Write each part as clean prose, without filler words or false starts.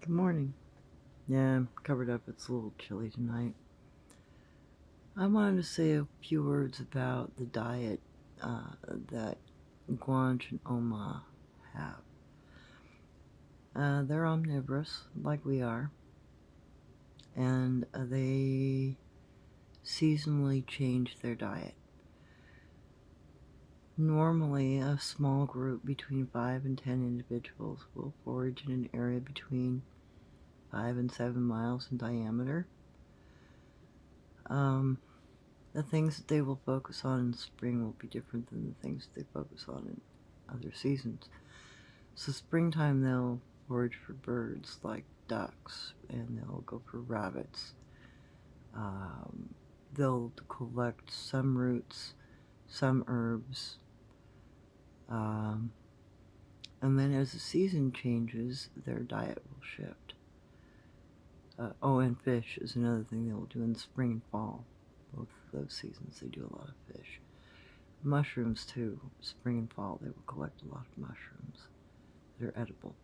Good morning. Yeah, I'm covered up. It's a little chilly tonight. I wanted to say a few words about the diet that Gwantch and Oma have. They're omnivorous, like we are, and they seasonally change their diet. Normally, a small group between 5 and 10 individuals will forage in an area between 5 and 7 miles in diameter. The things that they will focus on in spring will be different than the things they focus on in other seasons. So springtime they'll forage for birds like ducks, and they'll go for rabbits. They'll collect some roots, some herbs, and then as the season changes, their diet will shift. And fish is another thing they will do in spring and fall. Both of those seasons they do a lot of fish. Mushrooms too. Spring and fall they will collect a lot of mushrooms that are edible.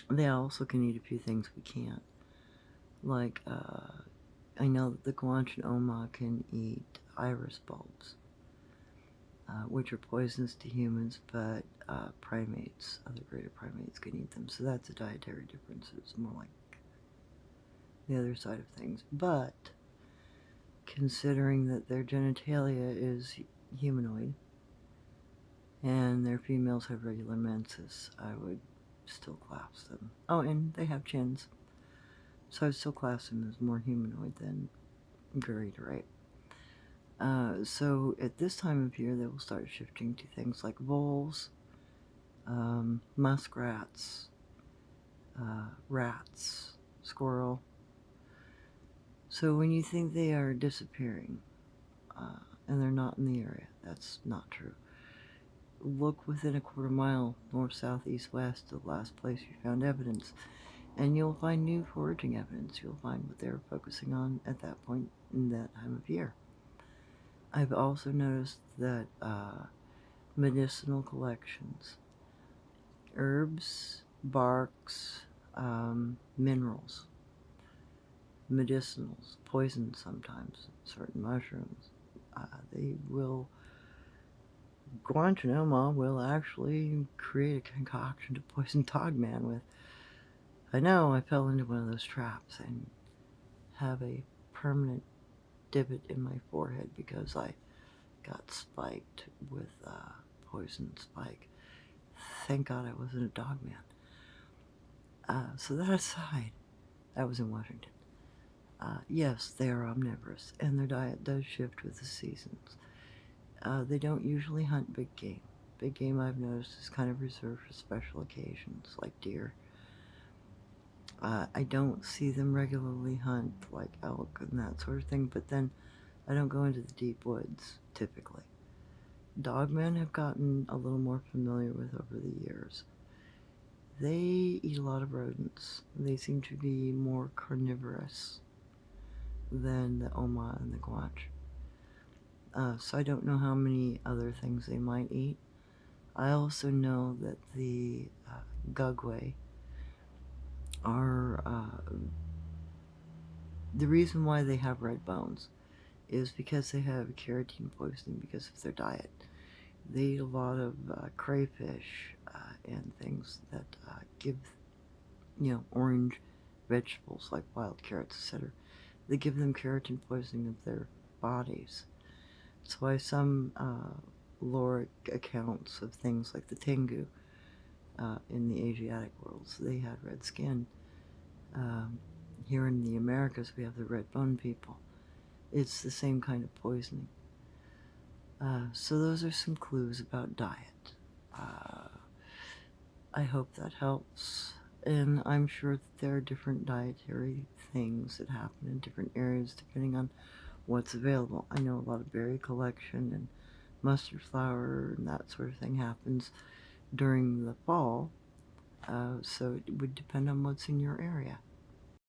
They also can eat a few things we can't. Like, I know that the Gwantch and Oma can eat iris bulbs, which are poisonous to humans, but primates, other greater primates, can eat them. So that's a dietary difference. It's more like the other side of things. But considering that their genitalia is humanoid and their females have regular menses, I would still class them. Oh, and they have chins, so I'd still class them as more humanoid than greater, right? So at this time of year, they will start shifting to things like voles, muskrats, rats, squirrel. So when you think they are disappearing, and they're not in the area, that's not true. Look within a quarter mile north, south, east, west of the last place you found evidence, and you'll find new foraging evidence. You'll find what they're focusing on at that point in that time of year. I've also noticed that medicinal collections, herbs, barks, minerals, medicinals, poisons sometimes, certain mushrooms, they will, Gwantch and Oma will actually create a concoction to poison Dogman with. I know I fell into one of those traps and have a permanent divot in my forehead because I got spiked with poison spike. Thank God I wasn't a Dogman. So that aside, that was in Washington. Yes, they are omnivorous, and their diet does shift with the seasons. They don't usually hunt big game. Big game, I've noticed, is kind of reserved for special occasions, like deer. I don't see them regularly hunt, like elk and that sort of thing, but then I don't go into the deep woods, typically. Dogmen have gotten a little more familiar with over the years. They eat a lot of rodents. They seem to be more carnivorous than the Oma and the Gwantch. So I don't know how many other things they might eat. I also know that the Gugwe are, the reason why they have red bones is because they have carotene poisoning because of their diet. They eat a lot of crayfish and things that give, orange vegetables like wild carrots, etc. They give them keratin poisoning of their bodies. That's why some lore accounts of things like the Tengu in the Asiatic worlds, they had red skin. Here in the Americas, we have the red bone people. It's the same kind of poisoning. So those are some clues about diet. I hope that helps. And I'm sure that there are different dietary things that happen in different areas depending on what's available. I know a lot of berry collection and mustard flower and that sort of thing happens during the fall. So it would depend on what's in your area.